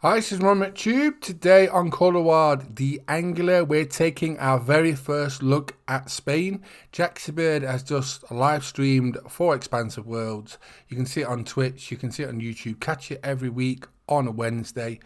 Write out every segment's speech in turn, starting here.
Hi, this is Ron Tube. Today on Colorado, the Angler, we're taking our very first look at Spain. Jaxie Bird has just live streamed for Expansive Worlds. You can see it on Twitch, you can see it on YouTube. Catch it every week on a Wednesday.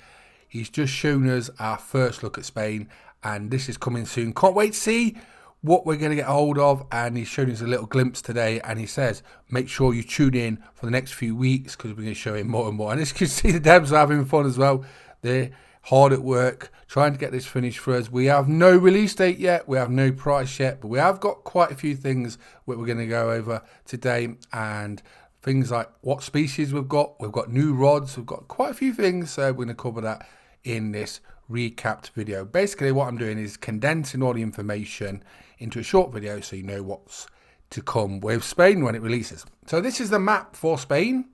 He's just shown us our first look at Spain, and this is coming soon. Can't wait to see what we're going to get a hold of, and he's shown us a little glimpse today, and he says make sure you tune in for the next few weeks because we're going to show him more and more. And as you can see, the devs are having fun as well. They're hard at work trying to get this finished for us. We have no release date yet, we have no price yet, but we have got quite a few things that we're going to go over today, and things like what species we've got new rods, we've got quite a few things, so we're going to cover that in this recapped video. Basically what I'm doing is condensing all the information into a short video so you know what's to come with Spain when it releases. So this is the map for Spain.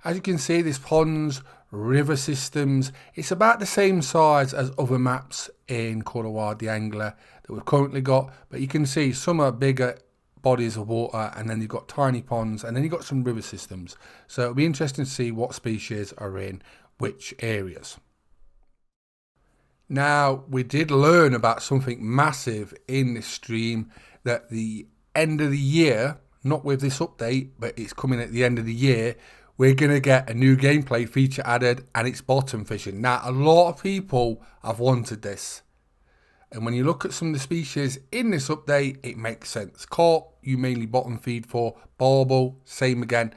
As you can see, there's ponds, river systems. It's about the same size as other maps in Colorado the Angler that we've currently got, but you can see some are bigger bodies of water, and then you've got tiny ponds, and then you've got some river systems. So it'll be interesting to see what species are in which areas. Now, we did learn about something massive in this stream, that the end of the year, not with this update, but it's coming at the end of the year, we're going to get a new gameplay feature added, and it's bottom fishing. Now, a lot of people have wanted this, and when you look at some of the species in this update, it makes sense. Carp, you mainly bottom feed for. Barbel, same again.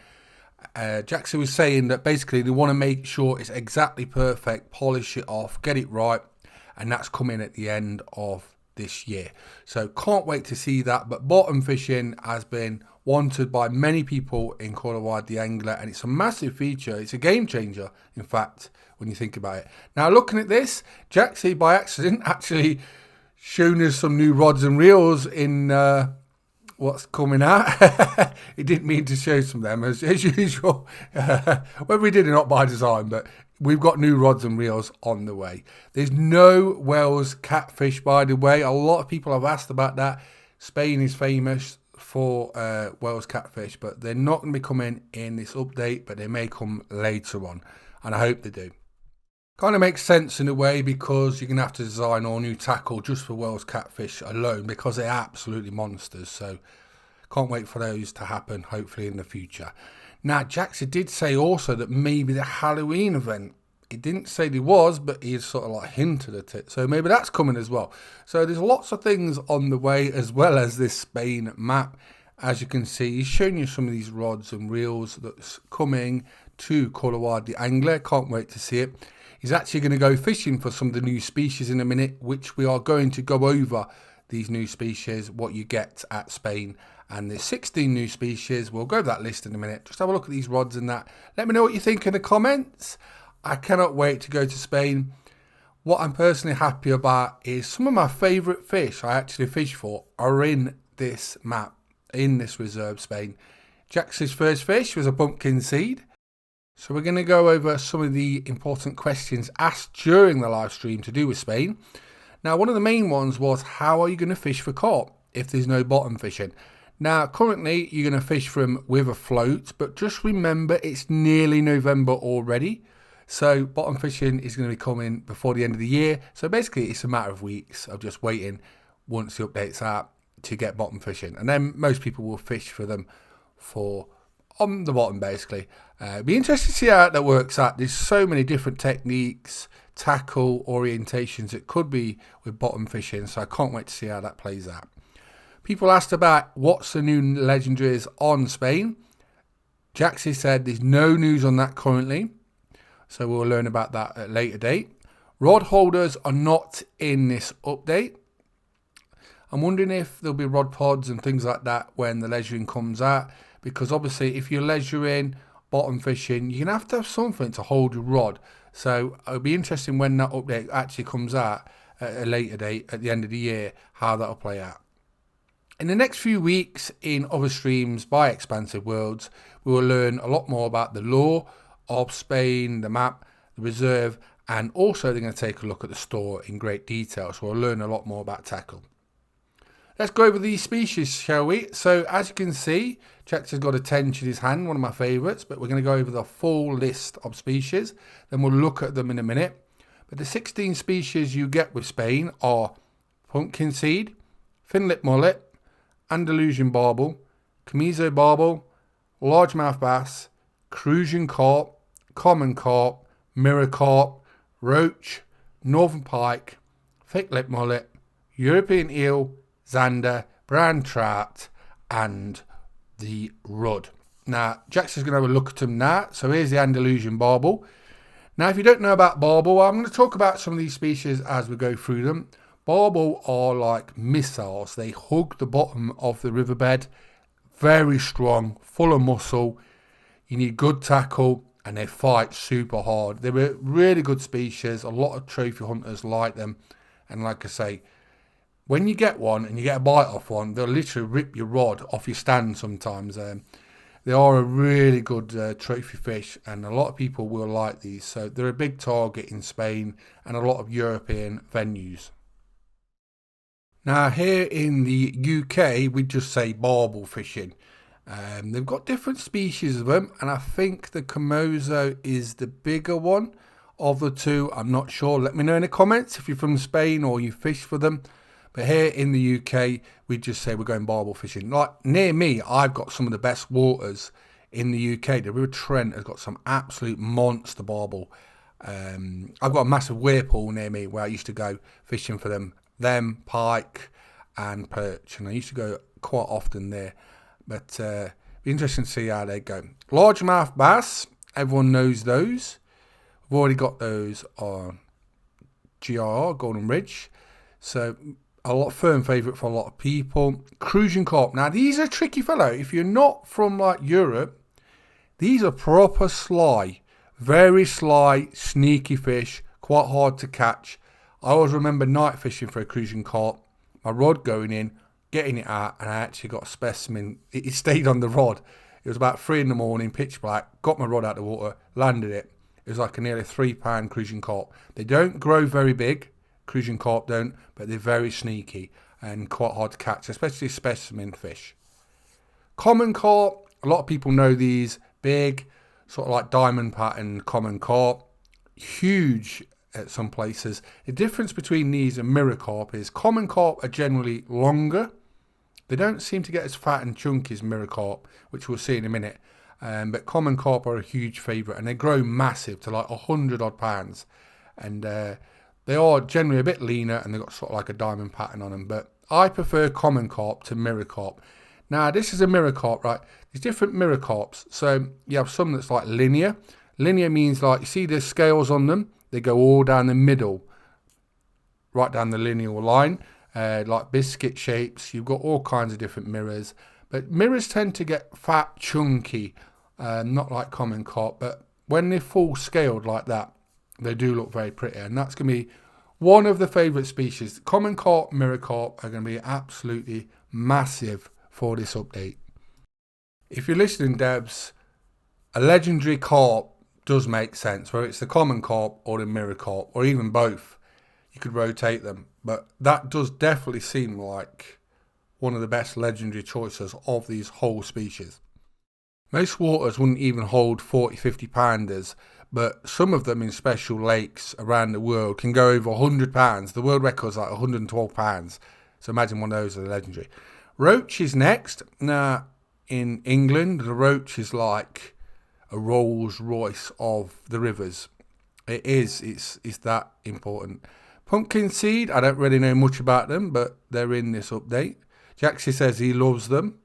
Jackson was saying that basically they want to make sure it's exactly perfect, polish it off, get it right, and that's coming at the end of this year. So can't wait to see that. But bottom fishing has been wanted by many people in Colorado the Angler, and it's a massive feature. It's a game changer, in fact, when you think about it. Now, looking at this, Jaxie by accident actually shown us some new rods and reels in what's coming out. He didn't mean to show some of them as usual. Whether we did or not by design, but we've got new rods and reels on the way. There's no Wells catfish, by the way. A lot of people have asked about that. Spain is famous for Wells catfish, but they're not going to be coming in this update, but they may come later on, and I hope they do. Kind of makes sense in a way, because you're going to have to design all new tackle just for Wells catfish alone, because they're absolutely monsters. So can't wait for those to happen, hopefully in the future. Now, Jackson did say also that maybe the Halloween event, he didn't say there was, but he sort of like hinted at it. So maybe that's coming as well. So there's lots of things on the way, as well as this Spain map. As you can see, he's showing you some of these rods and reels that's coming to Colorado the Angler. Can't wait to see it. He's actually going to go fishing for some of the new species in a minute, which we are going to go over these new species, what you get at Spain. And there's 16 new species. We'll go over that list in a minute. Just have a look at these rods and that. Let me know what you think in the comments. I cannot wait to go to Spain. What I'm personally happy about is some of my favourite fish I actually fish for are in this map, in this reserve Spain. Jax's first fish was a pumpkin seed. So we're going to go over some of the important questions asked during the live stream to do with Spain. Now, one of the main ones was, how are you going to fish for carp if there's no bottom fishing? Now, currently, you're going to fish for them with a float, but just remember, it's nearly November already. So bottom fishing is going to be coming before the end of the year. So basically, it's a matter of weeks of just waiting once the update's out to get bottom fishing. And then most people will fish for them for on the bottom, basically. Be interested to see how that works out. There's so many different techniques, tackle, orientations it could be with bottom fishing, so I can't wait to see how that plays out. People asked about what's the new legendaries on Spain. Jaxie said there's no news on that currently, so we'll learn about that at a later date. Rod holders are not in this update. I'm wondering if there'll be rod pods and things like that when the leisuring comes out, because obviously if you're leisuring, bottom fishing, you're going to have something to hold your rod. So it'll be interesting when that update actually comes out at a later date, at the end of the year, how that'll play out. In the next few weeks in other streams by Expansive Worlds, we will learn a lot more about the lore of Spain, the map, the reserve, and also they're going to take a look at the store in great detail. So we'll learn a lot more about tackle. Let's go over these species, shall we? So as you can see, Jax has got a tench in his hand, one of my favourites, but we're going to go over the full list of species. Then we'll look at them in a minute. But the 16 species you get with Spain are pumpkin seed, fin-lip mullet, Andalusian barbel, chamiso barbel, largemouth bass, Crucian carp, common carp, mirror carp, roach, northern pike, thick-lip mullet, European eel, zander, brown trout, and the rudd. Now, Jax is going to have a look at them now. So here's the Andalusian barbel. Now, if you don't know about barbel, I'm going to talk about some of these species as we go through them. Barbel are like missiles. They hug the bottom of the riverbed. Very strong, full of muscle. You need good tackle, and they fight super hard. They're a really good species. A lot of trophy hunters like them. And like I say, when you get one and you get a bite off one, they'll literally rip your rod off your stand sometimes. They are a really good trophy fish, and a lot of people will like these. So they're a big target in Spain and a lot of European venues. Now here in the UK, we just say barbel fishing. They've got different species of them, and I think the Chamiso is the bigger one of the two. I'm not sure. Let me know in the comments if you're from Spain or you fish for them. But here in the UK, we just say we're going barbel fishing. Like near me, I've got some of the best waters in the UK. The River Trent has got some absolute monster barbel. I've got a massive weir pool near me where I used to go fishing for them pike and perch, and I used to go quite often there. But be interesting to see how they go. Largemouth bass, everyone knows those. We've already got those on GR, Golden Ridge. So a lot firm favourite for a lot of people. Crucian carp. Now these are tricky fellow. If you're not from like Europe, these are proper sly, very sly, sneaky fish, quite hard to catch. I always remember night fishing for a Crucian carp, my rod going in, getting it out, and I actually got a specimen. It stayed on the rod. It was about 3 in the morning, pitch black, got my rod out of the water, landed it. It was like a nearly 3-pound Crucian carp. They don't grow very big, Crucian carp don't, but they're very sneaky and quite hard to catch, especially specimen fish. Common carp, a lot of people know these, big, sort of like diamond pattern common carp, huge at some places. The difference between these and mirror carp is common carp are generally longer. They don't seem to get as fat and chunky as mirror carp, which we'll see in a minute. But common carp are a huge favourite, and they grow massive to like 100 odd pounds. And they are generally a bit leaner, and they've got sort of like a diamond pattern on them. But I prefer common carp to mirror carp. Now, this is a mirror carp, right? There's different mirror carps. So you have some that's like linear. Linear means like, you see the scales on them? They go all down the middle, right down the lineal line, like biscuit shapes. You've got all kinds of different mirrors. But mirrors tend to get fat, chunky, not like common carp. But when they're full scaled like that, they do look very pretty. And that's going to be one of the favourite species. Common carp, mirror carp are going to be absolutely massive for this update. If you're listening, Debs, a legendary carp does make sense, whether it's the common carp or the mirror carp, or even both. You could rotate them. But that does definitely seem like one of the best legendary choices of these whole species. Most waters wouldn't even hold 40-50 pounders, but some of them in special lakes around the world can go over 100 pounds. The world record is like 112 pounds. So imagine one of those are legendary. Roach is next. Now, in England, the roach is like a Rolls Royce of the rivers. It is. It's that important. Pumpkin seed, I don't really know much about them, but they're in this update. Jaxie says he loves them.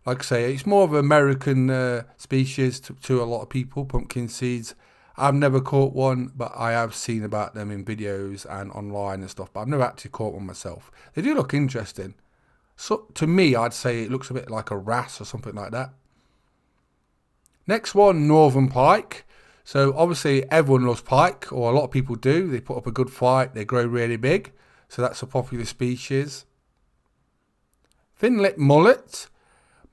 Like I say, it's more of an American species to a lot of people, pumpkin seeds. I've never caught one, but I have seen about them in videos and online and stuff, but I've never actually caught one myself. They do look interesting. So to me, I'd say it looks a bit like a wrasse or something like that. Next one, northern pike. So obviously everyone loves pike, or a lot of people do. They put up a good fight. They grow really big. So that's a popular species. Fin-lip mullet.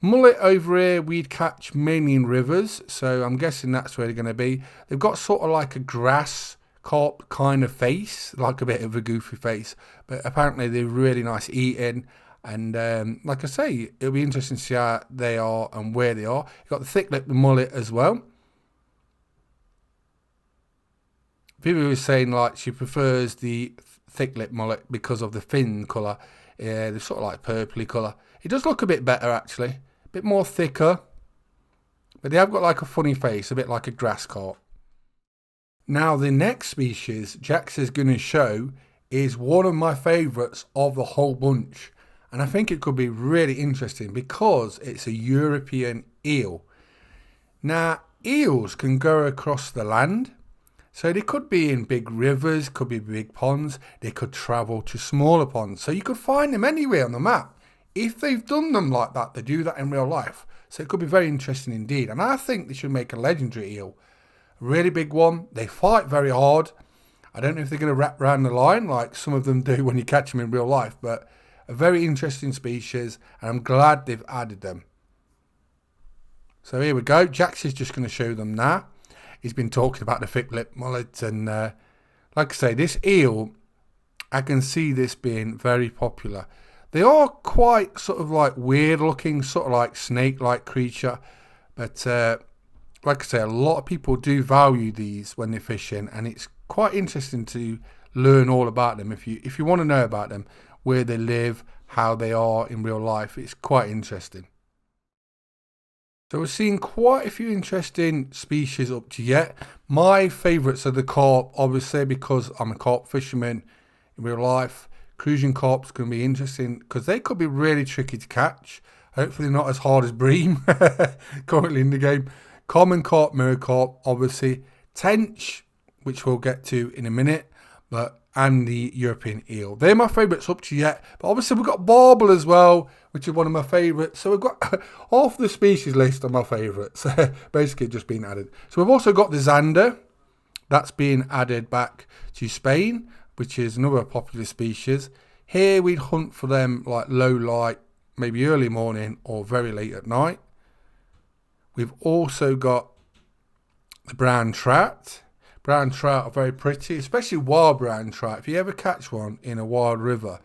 Mullet over here we'd catch mainly in rivers. So I'm guessing that's where they're going to be. They've got sort of like a grass carp kind of face, like a bit of a goofy face. But apparently they're really nice eating. And like I say, it'll be interesting to see how they are and where they are. You've got the thick-lipped mullet as well. Vivi was saying like she prefers the thick-lipped mullet because of the fin colour. They're sort of like purpley colour. It does look a bit better actually, a bit more thicker. But they have got like a funny face, a bit like a grass carp. Now the next species Jax is going to show is one of my favourites of the whole bunch. And I think it could be really interesting because it's a European eel. Now eels can go across the land. So they could be in big rivers, could be big ponds, they could travel to smaller ponds. So you could find them anywhere on the map. If they've done them like that, they do that in real life. So it could be very interesting indeed. And I think they should make a legendary eel. A really big one. They fight very hard. I don't know if they're going to wrap around the line like some of them do when you catch them in real life. But a very interesting species. And I'm glad they've added them. So here we go. Jax is just going to show them now. He's been talking about the thick-lipped mullet, and like I say, this eel, I can see this being very popular. They are quite sort of like weird looking, sort of like snake-like creature, but like I say, a lot of people do value these when they're fishing, and it's quite interesting to learn all about them. If you want to know about them, where they live, how they are in real life, it's quite interesting. So we're seeing quite a few interesting species up to yet. My favourites are the carp, obviously, because I'm a carp fisherman in real life. Crucian carp's going to be interesting because they could be really tricky to catch. Hopefully not as hard as bream currently in the game. Common carp, mirror carp, obviously. Tench, which we'll get to in a minute, and the European eel. They're my favourites up to yet. But obviously we've got barbel as well, which is one of my favourites. So we've got half the species list of my favourites, basically just being added. So we've also got the zander. That's being added back to Spain, which is another popular species. Here we'd hunt for them like low light, maybe early morning or very late at night. We've also got the brown trout. Brown trout are very pretty, especially wild brown trout. If you ever catch one in a wild river,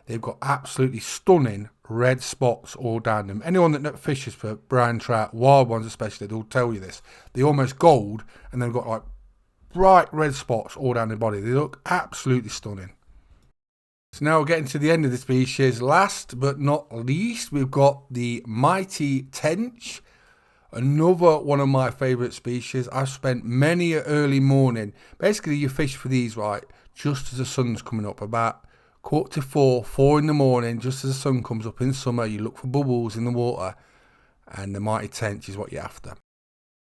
they've got absolutely stunning red spots all down them. Anyone that fishes for brown trout, wild ones especially, they'll tell you this. They're almost gold, and they've got like bright red spots all down their body. They look absolutely stunning. So now we're getting to the end of the species. Last but not least, we've got the mighty tench. Another one of my favourite species. I've spent many an early morning. Basically, you fish for these, right, just as the sun's coming up. About 3:45, 4 in the morning, just as the sun comes up in summer. You look for bubbles in the water, and the mighty tench is what you're after.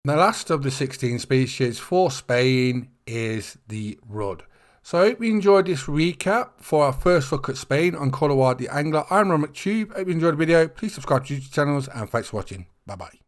The last of the 16 species for Spain is the rudd. So I hope you enjoyed this recap for our first look at Spain on Colorado the Angler. I'm Ron McTube. Hope you enjoyed the video. Please subscribe to YouTube channels, and thanks for watching. Bye-bye.